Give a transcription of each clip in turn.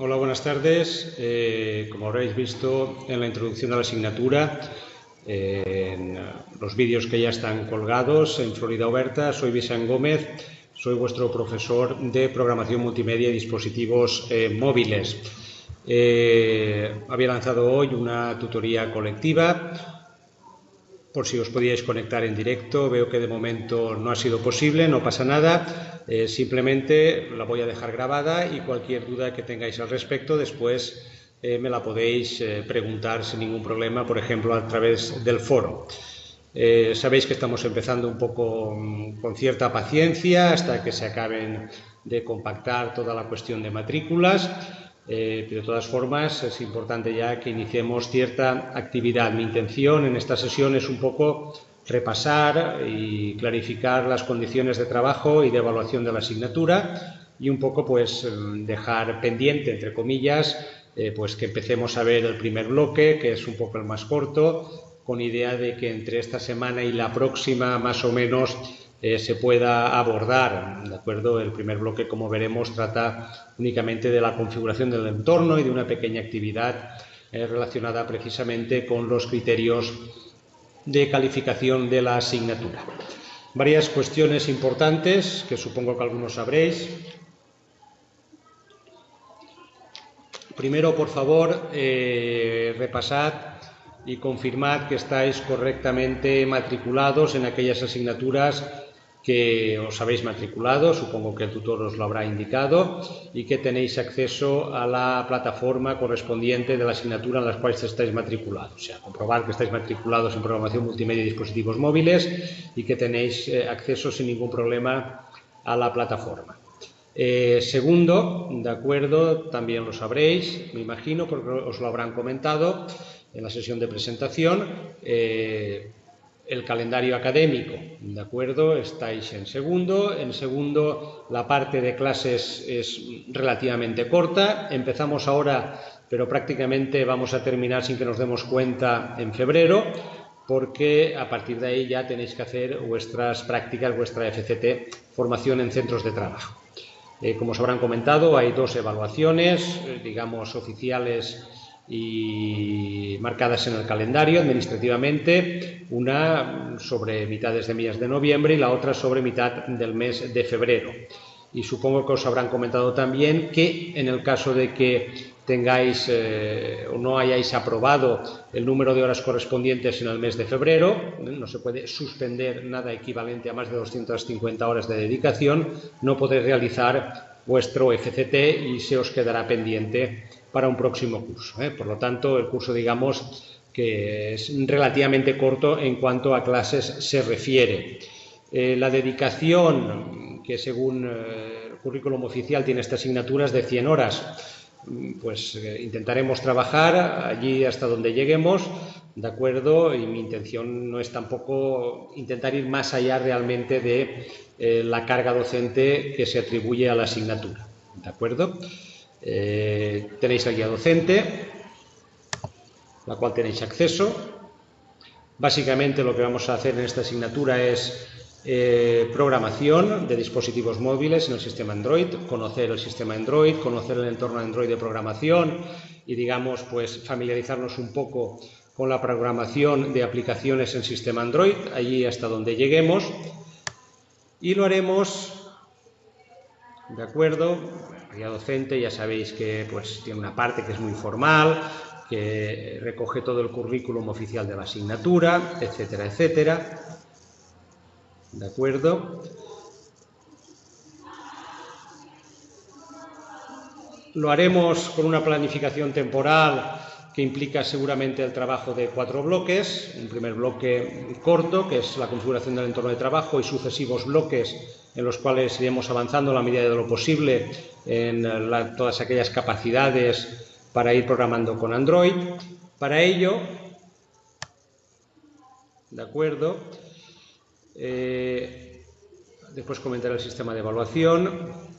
Hola, buenas tardes. Como habréis visto en la introducción a la asignatura, en los vídeos que ya están colgados en Florida Oberta, soy Vicent Gómez, soy vuestro profesor de programación multimedia y dispositivos móviles. Había lanzado hoy una tutoría colectiva por si os podíais conectar en directo. Veo que de momento no ha sido posible, no pasa nada, simplemente la voy a dejar grabada y cualquier duda que tengáis al respecto después me la podéis preguntar sin ningún problema, por ejemplo a través del foro. Sabéis que estamos empezando un poco con cierta paciencia hasta que se acaben de compactar toda la cuestión de matrículas. Pero de todas formas es importante ya que iniciemos cierta actividad. Mi intención en esta sesión es un poco repasar y clarificar las condiciones de trabajo y de evaluación de la asignatura y un poco pues dejar pendiente, entre comillas, pues que empecemos a ver el primer bloque, que es un poco el más corto, con idea de que entre esta semana y la próxima más o menos se pueda abordar, ¿de acuerdo? El primer bloque, como veremos, trata únicamente de la configuración del entorno y de una pequeña actividad relacionada precisamente con los criterios de calificación de la asignatura. Varias cuestiones importantes que supongo que algunos sabréis. Primero, por favor, repasad y confirmad que estáis correctamente matriculados en aquellas asignaturas que os habéis matriculado, supongo que el tutor os lo habrá indicado, y que tenéis acceso a la plataforma correspondiente de la asignatura en las cuales estáis matriculados. O sea, comprobar que estáis matriculados en programación multimedia y dispositivos móviles y que tenéis acceso sin ningún problema a la plataforma. Segundo, de acuerdo, también lo sabréis, me imagino, porque os lo habrán comentado en la sesión de presentación, el calendario académico, ¿de acuerdo? Estáis en segundo. En segundo, la parte de clases es relativamente corta. Empezamos ahora, pero prácticamente vamos a terminar sin que nos demos cuenta en febrero, porque a partir de ahí ya tenéis que hacer vuestras prácticas, vuestra FCT, formación en centros de trabajo. Como os habrán comentado, hay dos evaluaciones, digamos, oficiales y marcadas en el calendario administrativamente, una sobre mitades de mes de noviembre y la otra sobre mitad del mes de febrero. Y supongo que os habrán comentado también que en el caso de que tengáis o no hayáis aprobado el número de horas correspondientes en el mes de febrero, no se puede suspender nada equivalente a más de 250 horas de dedicación, no podéis realizar vuestro FCT y se os quedará pendiente para un próximo curso. Por lo tanto, el curso, digamos, que es relativamente corto en cuanto a clases se refiere. La dedicación, que según el currículum oficial tiene esta asignatura, es de 100 horas. Pues intentaremos trabajar allí hasta donde lleguemos, ¿de acuerdo? Y mi intención no es tampoco intentar ir más allá realmente de la carga docente que se atribuye a la asignatura, ¿de acuerdo? Tenéis la guía docente, la cual tenéis acceso. Básicamente lo que vamos a hacer en esta asignatura es programación de dispositivos móviles en el sistema Android, conocer el sistema Android, conocer el entorno Android de programación y, digamos, pues familiarizarnos un poco con la programación de aplicaciones en sistema Android, allí hasta donde lleguemos. Y lo haremos, ¿de acuerdo? La guía docente ya sabéis que pues tiene una parte que es muy formal, que recoge todo el currículum oficial de la asignatura, etcétera, etcétera. ¿De acuerdo? Lo haremos con una planificación temporal que implica seguramente el trabajo de 4 bloques. Un primer bloque corto, que es la configuración del entorno de trabajo, y sucesivos bloques en los cuales iremos avanzando a la medida de lo posible en todas aquellas capacidades para ir programando con Android. Para ello, ¿de acuerdo? Después comentaré el sistema de evaluación.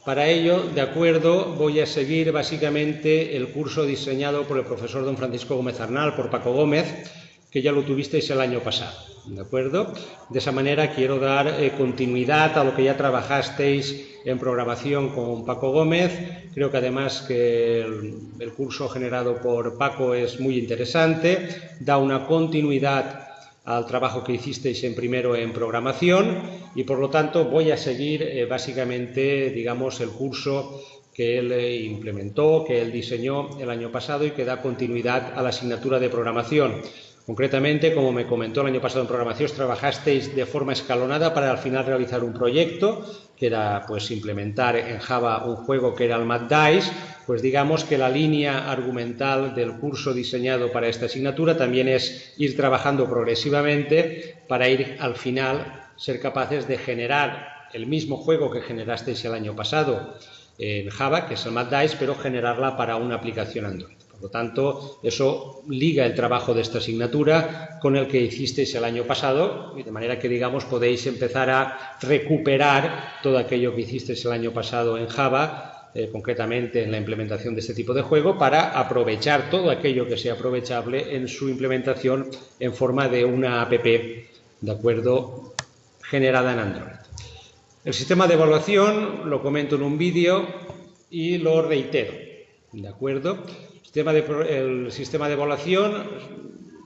Para ello, de acuerdo, voy a seguir básicamente el curso diseñado por el profesor don Francisco Gómez Arnal, por Paco Gómez, que ya lo tuvisteis el año pasado, ¿de acuerdo? De esa manera quiero dar continuidad a lo que ya trabajasteis en programación con Paco Gómez. Creo que además que el curso generado por Paco es muy interesante, da una continuidad al trabajo que hicisteis en primero en programación y por lo tanto voy a seguir básicamente, digamos, el curso que él implementó, que él diseñó el año pasado y que da continuidad a la asignatura de programación. Concretamente, como me comentó el año pasado en programación, trabajasteis de forma escalonada para al final realizar un proyecto que era pues implementar en Java un juego que era el Mad Dice. Pues digamos que la línea argumental del curso diseñado para esta asignatura también es ir trabajando progresivamente para ir al final ser capaces de generar el mismo juego que generasteis el año pasado en Java, que es el Mad Dice, pero generarla para una aplicación Android. Por lo tanto, eso liga el trabajo de esta asignatura con el que hicisteis el año pasado, y de manera que, digamos, podéis empezar a recuperar todo aquello que hicisteis el año pasado en Java, concretamente en la implementación de este tipo de juego, para aprovechar todo aquello que sea aprovechable en su implementación en forma de una app, ¿de acuerdo?, generada en Android. El sistema de evaluación lo comento en un vídeo y lo reitero, ¿de acuerdo? El sistema de evaluación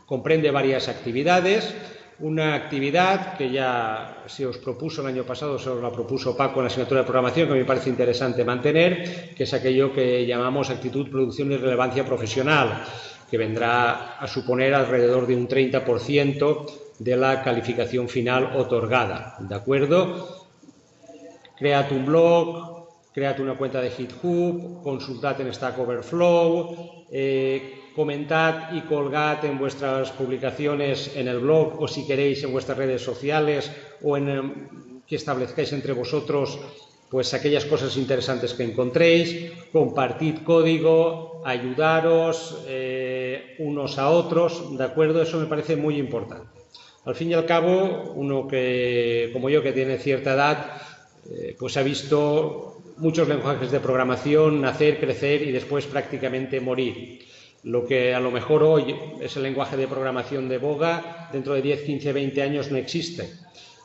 comprende varias actividades. Una actividad que ya se os propuso el año pasado, se os la propuso Paco en la asignatura de programación, que me parece interesante mantener, que es aquello que llamamos actitud, producción y relevancia profesional, que vendrá a suponer alrededor de un 30% de la calificación final otorgada, ¿de acuerdo? Cread un blog, cread una cuenta de GitHub, consultad en Stack Overflow, comentad y colgad en vuestras publicaciones en el blog o si queréis en vuestras redes sociales o que establezcáis entre vosotros pues aquellas cosas interesantes que encontréis, compartid código, ayudaros unos a otros, ¿de acuerdo? Eso me parece muy importante. Al fin y al cabo, uno que, como yo, que tiene cierta edad, pues ha visto muchos lenguajes de programación nacer, crecer y después prácticamente morir. Lo que a lo mejor hoy es el lenguaje de programación de boga, dentro de 10, 15, 20 años no existe.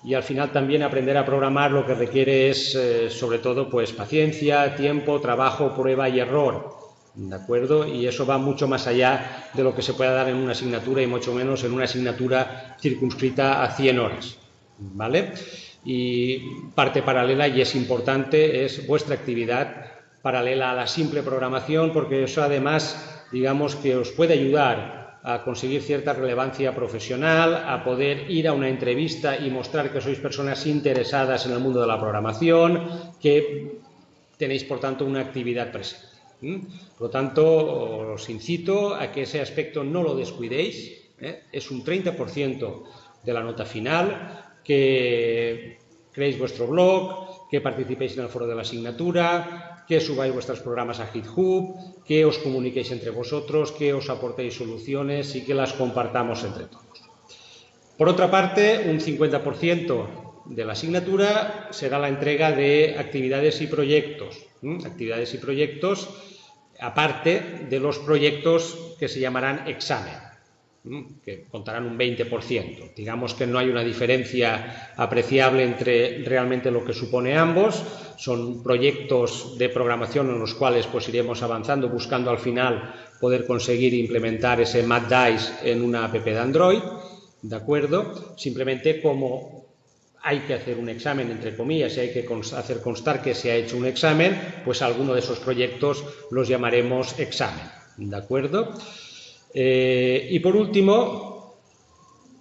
Y al final también aprender a programar lo que requiere es, sobre todo, pues paciencia, tiempo, trabajo, prueba y error, ¿de acuerdo? Y eso va mucho más allá de lo que se pueda dar en una asignatura y mucho menos en una asignatura circunscrita a 100 horas, ¿vale? Y parte paralela, y es importante, es vuestra actividad paralela a la simple programación, porque eso además, digamos, que os puede ayudar a conseguir cierta relevancia profesional, a poder ir a una entrevista y mostrar que sois personas interesadas en el mundo de la programación, que tenéis, por tanto, una actividad presente. Por lo tanto, os incito a que ese aspecto no lo descuidéis, es un 30% de la nota final, que creéis vuestro blog, que participéis en el foro de la asignatura, que subáis vuestros programas a GitHub, que os comuniquéis entre vosotros, que os aportéis soluciones y que las compartamos entre todos. Por otra parte, un 50% de la asignatura será la entrega de actividades y proyectos. Actividades y proyectos aparte de los proyectos que se llamarán examen, que contarán un 20%. Digamos que no hay una diferencia apreciable entre realmente lo que supone ambos. Son proyectos de programación en los cuales pues iremos avanzando, buscando al final poder conseguir implementar ese Mad Dice en una app de Android, ¿de acuerdo? Simplemente como hay que hacer un examen, entre comillas, y hay que hacer constar que se ha hecho un examen, pues alguno de esos proyectos los llamaremos examen, ¿de acuerdo? Y por último,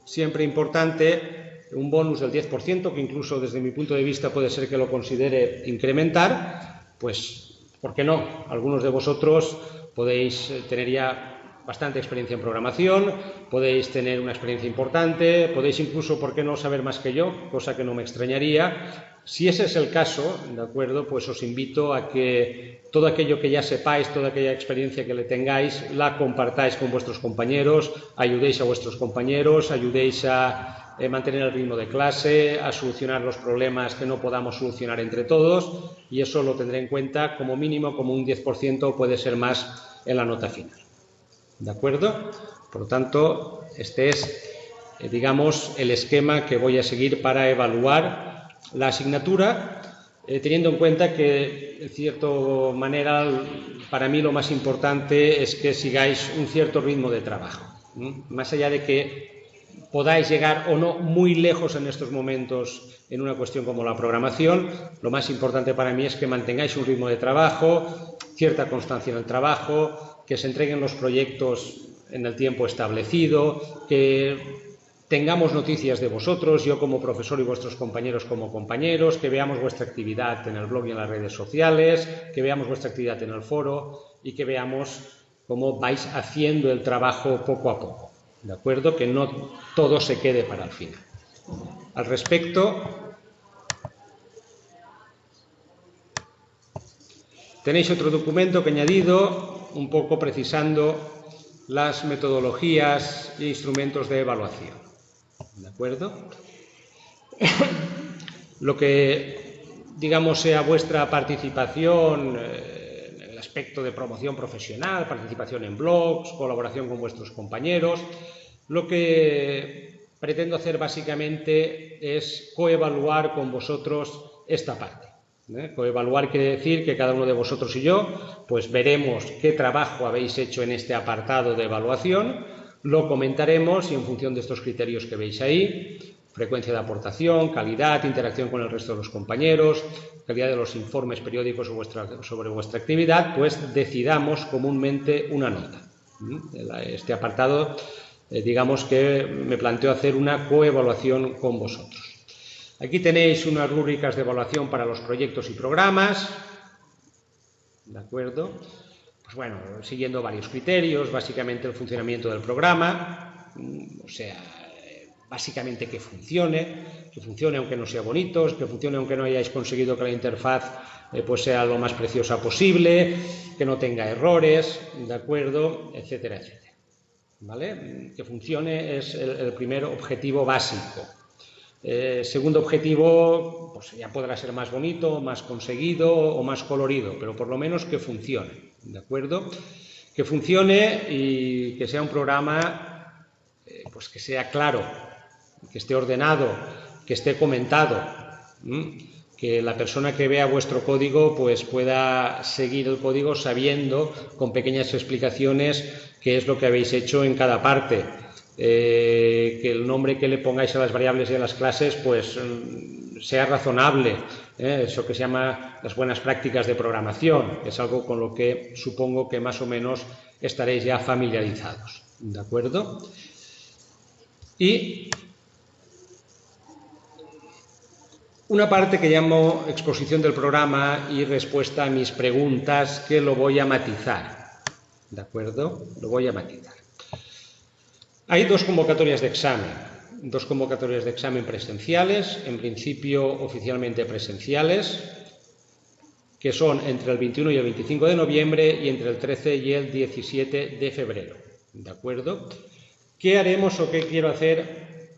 siempre importante, un bonus del 10%, que incluso desde mi punto de vista puede ser que lo considere incrementar, pues, ¿por qué no? Algunos de vosotros podéis tener ya bastante experiencia en programación, podéis tener una experiencia importante, podéis incluso, ¿por qué no?, saber más que yo, cosa que no me extrañaría. Si ese es el caso, ¿de acuerdo?, pues os invito a que todo aquello que ya sepáis, toda aquella experiencia que le tengáis, la compartáis con vuestros compañeros, ayudéis a vuestros compañeros, ayudéis a mantener el ritmo de clase, a solucionar los problemas que no podamos solucionar entre todos, y eso lo tendré en cuenta como mínimo, como un 10%, puede ser más en la nota final. ¿De acuerdo? Por lo tanto, este es, digamos, el esquema que voy a seguir para evaluar la asignatura, teniendo en cuenta que, de cierta manera, para mí lo más importante es que sigáis un cierto ritmo de trabajo. Más allá de que podáis llegar o no muy lejos en estos momentos en una cuestión como la programación, lo más importante para mí es que mantengáis un ritmo de trabajo, cierta constancia en el trabajo, que se entreguen los proyectos en el tiempo establecido, que tengamos noticias de vosotros, yo como profesor y vuestros compañeros como compañeros, que veamos vuestra actividad en el blog y en las redes sociales, que veamos vuestra actividad en el foro y que veamos cómo vais haciendo el trabajo poco a poco. ¿De acuerdo? Que no todo se quede para el final. Al respecto, tenéis otro documento que he añadido, un poco precisando las metodologías e instrumentos de evaluación. ¿De acuerdo? Lo que, digamos, sea vuestra participación en el aspecto de promoción profesional, participación en blogs, colaboración con vuestros compañeros, lo que pretendo hacer básicamente es coevaluar con vosotros esta parte. Coevaluar quiere decir que cada uno de vosotros y yo pues veremos qué trabajo habéis hecho en este apartado de evaluación, lo comentaremos y en función de estos criterios que veis ahí, frecuencia de aportación, calidad, interacción con el resto de los compañeros, calidad de los informes periódicos sobre vuestra actividad, pues decidamos comúnmente una nota. Este apartado, digamos que me planteo hacer una coevaluación con vosotros. Aquí tenéis unas rúbricas de evaluación para los proyectos y programas, ¿de acuerdo? Pues bueno, siguiendo varios criterios, básicamente el funcionamiento del programa, o sea, básicamente que funcione aunque no sea bonito, que funcione aunque no hayáis conseguido que la interfaz pues sea lo más preciosa posible, que no tenga errores, ¿de acuerdo? Etcétera, etcétera. ¿Vale? Que funcione es el primer objetivo básico. Segundo objetivo, pues ya podrá ser más bonito, más conseguido o más colorido, pero por lo menos que funcione, ¿de acuerdo? Que funcione y que sea un programa pues que sea claro, que esté ordenado, que esté comentado, que la persona que vea vuestro código pues pueda seguir el código sabiendo con pequeñas explicaciones qué es lo que habéis hecho en cada parte. Que el nombre que le pongáis a las variables y a las clases pues sea razonable, eso que se llama las buenas prácticas de programación, es algo con lo que supongo que más o menos estaréis ya familiarizados, ¿de acuerdo? Y una parte que llamo exposición del programa y respuesta a mis preguntas, que lo voy a matizar, ¿de acuerdo? Lo voy a matizar. Hay dos convocatorias de examen presenciales, en principio oficialmente presenciales, que son entre el 21 y el 25 de noviembre y entre el 13 y el 17 de febrero, ¿de acuerdo? ¿Qué haremos o qué quiero hacer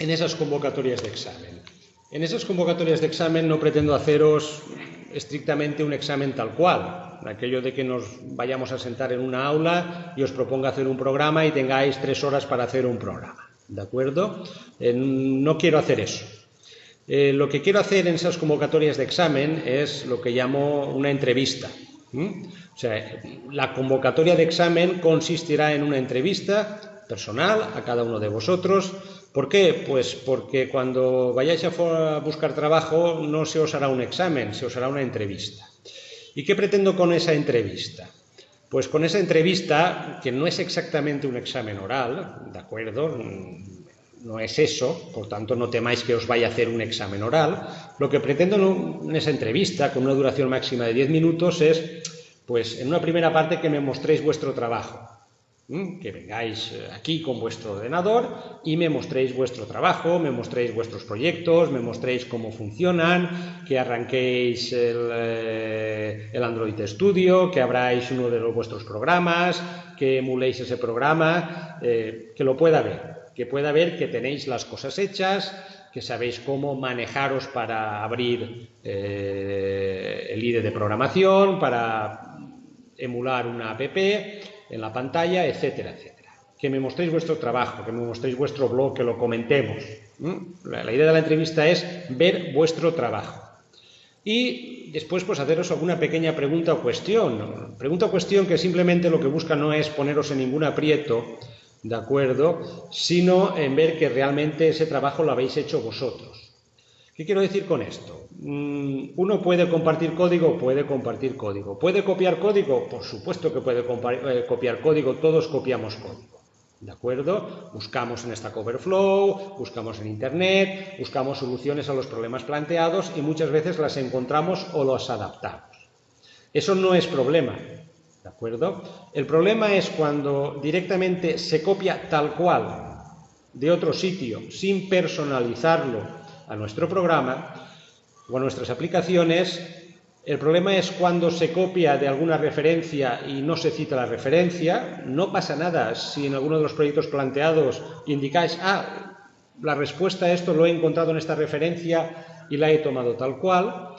en esas convocatorias de examen? En esas convocatorias de examen no pretendo haceros estrictamente un examen tal cual, aquello de que nos vayamos a sentar en una aula y os proponga hacer un programa y tengáis 3 horas para hacer un programa, ¿de acuerdo? No quiero hacer eso. Lo que quiero hacer en esas convocatorias de examen es lo que llamo una entrevista. O sea, la convocatoria de examen consistirá en una entrevista personal a cada uno de vosotros. ¿Por qué? Pues porque cuando vayáis a buscar trabajo no se os hará un examen, se os hará una entrevista. ¿Y qué pretendo con esa entrevista? Pues con esa entrevista, que no es exactamente un examen oral, ¿de acuerdo? No es eso, por tanto no temáis que os vaya a hacer un examen oral. Lo que pretendo en esa entrevista, con una duración máxima de 10 minutos, es, pues en una primera parte, que me mostréis vuestro trabajo. Que vengáis aquí con vuestro ordenador y me mostréis vuestro trabajo, me mostréis vuestros proyectos, me mostréis cómo funcionan, que arranquéis el Android Studio, que abráis uno de vuestros programas, que emuléis ese programa, que lo pueda ver, que pueda ver que tenéis las cosas hechas, que sabéis cómo manejaros para abrir el IDE de programación, para emular una app, en la pantalla, etcétera, etcétera. Que me mostréis vuestro trabajo, que me mostréis vuestro blog, que lo comentemos. La idea de la entrevista es ver vuestro trabajo. Y después, pues, haceros alguna pequeña pregunta o cuestión. Pregunta o cuestión que simplemente lo que busca no es poneros en ningún aprieto, ¿de acuerdo?, sino en ver que realmente ese trabajo lo habéis hecho vosotros. ¿Qué quiero decir con esto? ¿Uno puede compartir código? Puede compartir código. ¿Puede copiar código? Por supuesto que puede copiar código, todos copiamos código. ¿De acuerdo? Buscamos en Stack Overflow, buscamos en Internet, buscamos soluciones a los problemas planteados y muchas veces las encontramos o las adaptamos. Eso no es problema, ¿de acuerdo? El problema es cuando directamente se copia tal cual de otro sitio sin personalizarlo a nuestro programa o a nuestras aplicaciones. El problema es cuando se copia de alguna referencia y no se cita la referencia. No pasa nada si en alguno de los proyectos planteados indicáis, la respuesta a esto lo he encontrado en esta referencia y la he tomado tal cual.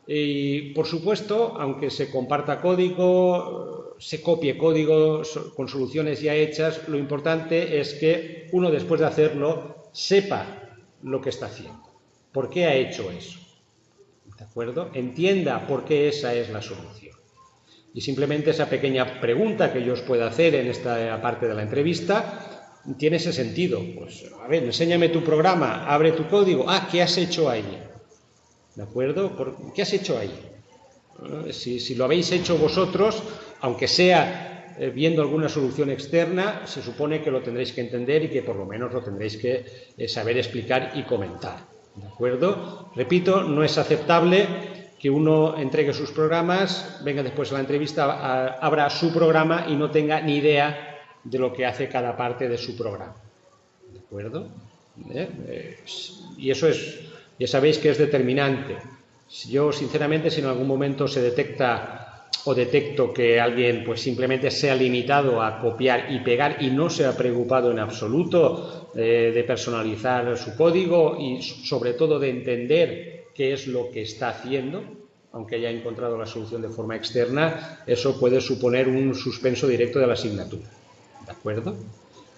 Y, por supuesto, aunque se comparta código, se copie código con soluciones ya hechas, lo importante es que uno, después de hacerlo, sepa lo que está haciendo. ¿Por qué ha hecho eso? ¿De acuerdo? Entienda por qué esa es la solución. Y simplemente esa pequeña pregunta que yo os pueda hacer en esta parte de la entrevista tiene ese sentido. Pues, a ver, enséñame tu programa, abre tu código. ¿Qué has hecho ahí? ¿De acuerdo? ¿Qué has hecho ahí? Si lo habéis hecho vosotros, aunque sea viendo alguna solución externa, se supone que lo tendréis que entender y que por lo menos lo tendréis que saber explicar y comentar. ¿De acuerdo? Repito, no es aceptable que uno entregue sus programas, venga después a la entrevista, abra su programa y no tenga ni idea de lo que hace cada parte de su programa. ¿De acuerdo? Y eso es, ya sabéis que es determinante. Yo, sinceramente, si en algún momento se detecta o detecto que alguien pues simplemente se ha limitado a copiar y pegar y no se ha preocupado en absoluto de personalizar su código y sobre todo de entender qué es lo que está haciendo, aunque haya encontrado la solución de forma externa, eso puede suponer un suspenso directo de la asignatura. ¿De acuerdo?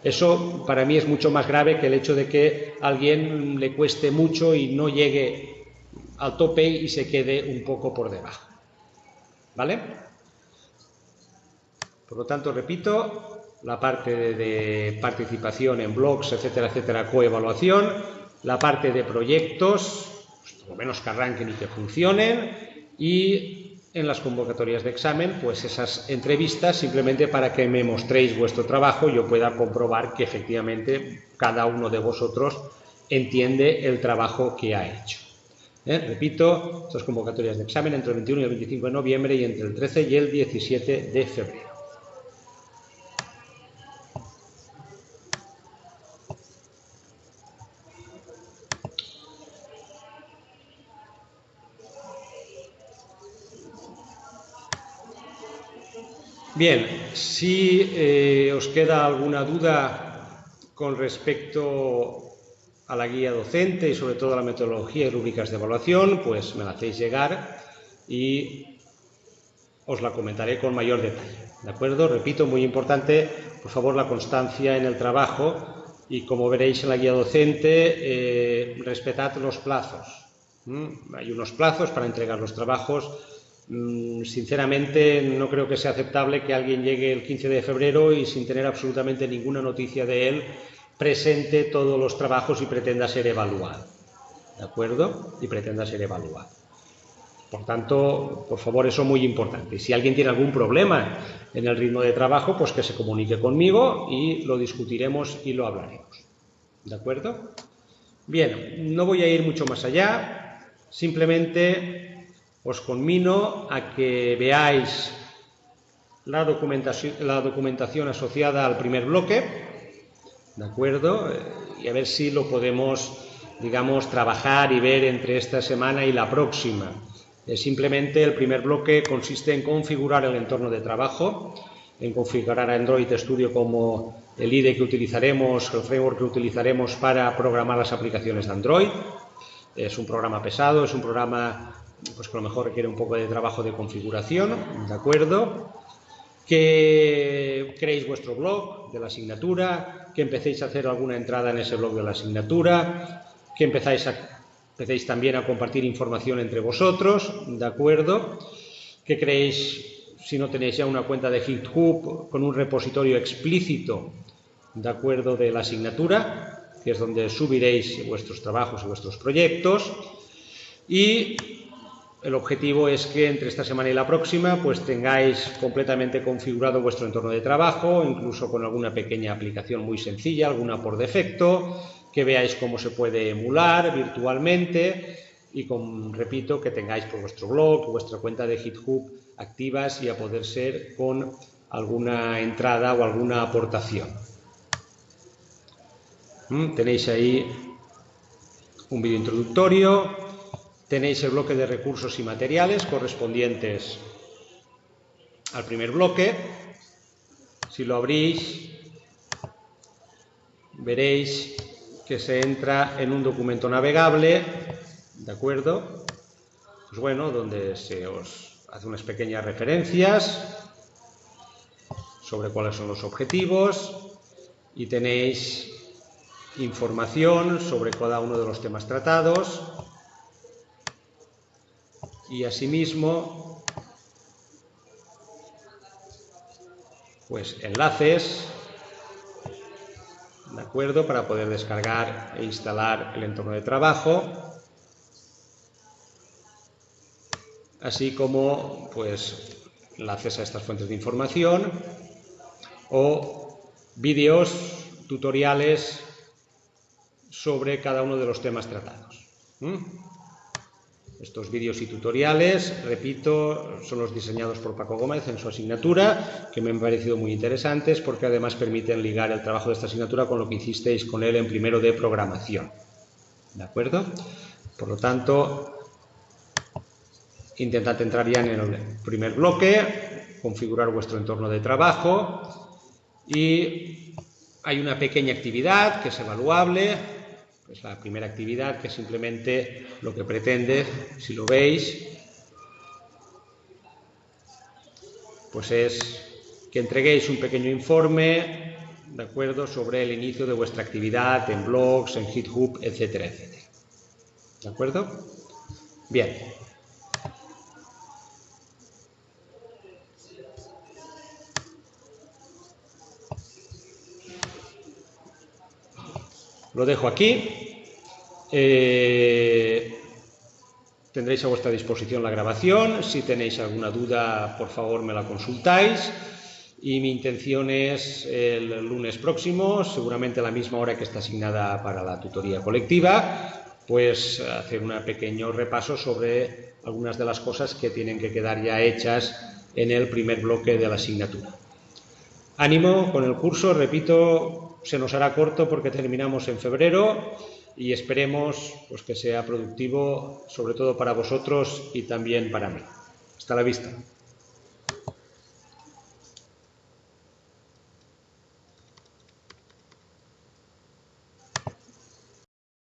Eso para mí es mucho más grave que el hecho de que a alguien le cueste mucho y no llegue al tope y se quede un poco por debajo. ¿Vale? Por lo tanto, repito, la parte de participación en blogs, etcétera, etcétera, coevaluación, la parte de proyectos, pues por lo menos que arranquen y que funcionen, y en las convocatorias de examen, pues esas entrevistas simplemente para que me mostréis vuestro trabajo y yo pueda comprobar que efectivamente cada uno de vosotros entiende el trabajo que ha hecho. Repito, estas convocatorias de examen entre el 21 y el 25 de noviembre y entre el 13 y el 17 de febrero. Bien, si os queda alguna duda con respecto a la guía docente y sobre todo a la metodología y rúbricas de evaluación, pues me la hacéis llegar y os la comentaré con mayor detalle. ¿De acuerdo? Repito, muy importante, por favor, la constancia en el trabajo y, como veréis en la guía docente, respetad los plazos. Hay unos plazos para entregar los trabajos. Sinceramente, no creo que sea aceptable que alguien llegue el 15 de febrero y sin tener absolutamente ninguna noticia de él presente todos los trabajos y pretenda ser evaluado. ¿De acuerdo? Y pretenda ser evaluado. Por tanto, por favor, eso es muy importante. Y si alguien tiene algún problema en el ritmo de trabajo, pues que se comunique conmigo y lo discutiremos y lo hablaremos. ¿De acuerdo? Bien, no voy a ir mucho más allá. Simplemente os conmino a que veáis la documentación asociada al primer bloque. ¿De acuerdo? Y a ver si lo podemos, digamos, trabajar y ver entre esta semana y la próxima. Simplemente el primer bloque consiste en configurar el entorno de trabajo, en configurar Android Studio como el IDE que utilizaremos, el framework que utilizaremos para programar las aplicaciones de Android. Es un programa pesado, es un programa pues, que a lo mejor requiere un poco de trabajo de configuración, ¿de acuerdo? que creéis vuestro blog de la asignatura, que empecéis a hacer alguna entrada en ese blog de la asignatura, que empecéis también a compartir información entre vosotros, ¿de acuerdo? Que creéis, si no tenéis ya una cuenta de GitHub, con un repositorio explícito, ¿de acuerdo?, de la asignatura, que es donde subiréis vuestros trabajos y vuestros proyectos. Y el objetivo es que entre esta semana y la próxima pues tengáis completamente configurado vuestro entorno de trabajo, incluso con alguna pequeña aplicación muy sencilla, alguna por defecto, que veáis cómo se puede emular virtualmente y, repito, que tengáis pues, vuestro blog, vuestra cuenta de GitHub activas y a poder ser con alguna entrada o alguna aportación. Tenéis ahí un vídeo introductorio. Tenéis el bloque de recursos y materiales correspondientes al primer bloque. Si lo abrís, veréis que se entra en un documento navegable, ¿de acuerdo? Pues bueno, donde se os hace unas pequeñas referencias sobre cuáles son los objetivos y tenéis información sobre cada uno de los temas tratados. Y asimismo, pues enlaces, ¿de acuerdo?, para poder descargar e instalar el entorno de trabajo, así como pues enlaces a estas fuentes de información o vídeos, tutoriales sobre cada uno de los temas tratados. Estos vídeos y tutoriales, repito, son los diseñados por Paco Gómez en su asignatura, que me han parecido muy interesantes porque además permiten ligar el trabajo de esta asignatura con lo que hicisteis con él en primero de programación. ¿De acuerdo? Por lo tanto, intentad entrar ya en el primer bloque, configurar vuestro entorno de trabajo y hay una pequeña actividad que es evaluable. Es la primera actividad, que simplemente lo que pretende, si lo veis, pues es que entreguéis un pequeño informe, ¿de acuerdo?, sobre el inicio de vuestra actividad en blogs, en GitHub, etcétera, etcétera. ¿De acuerdo? Bien. Lo dejo aquí. Tendréis a vuestra disposición la grabación. Si tenéis alguna duda, por favor, me la consultáis. Y mi intención es el lunes próximo, seguramente a la misma hora que está asignada para la tutoría colectiva, pues hacer un pequeño repaso sobre algunas de las cosas que tienen que quedar ya hechas en el primer bloque de la asignatura. Ánimo con el curso, repito, se nos hará corto porque terminamos en febrero y esperemos pues, que sea productivo, sobre todo para vosotros y también para mí. Hasta la vista.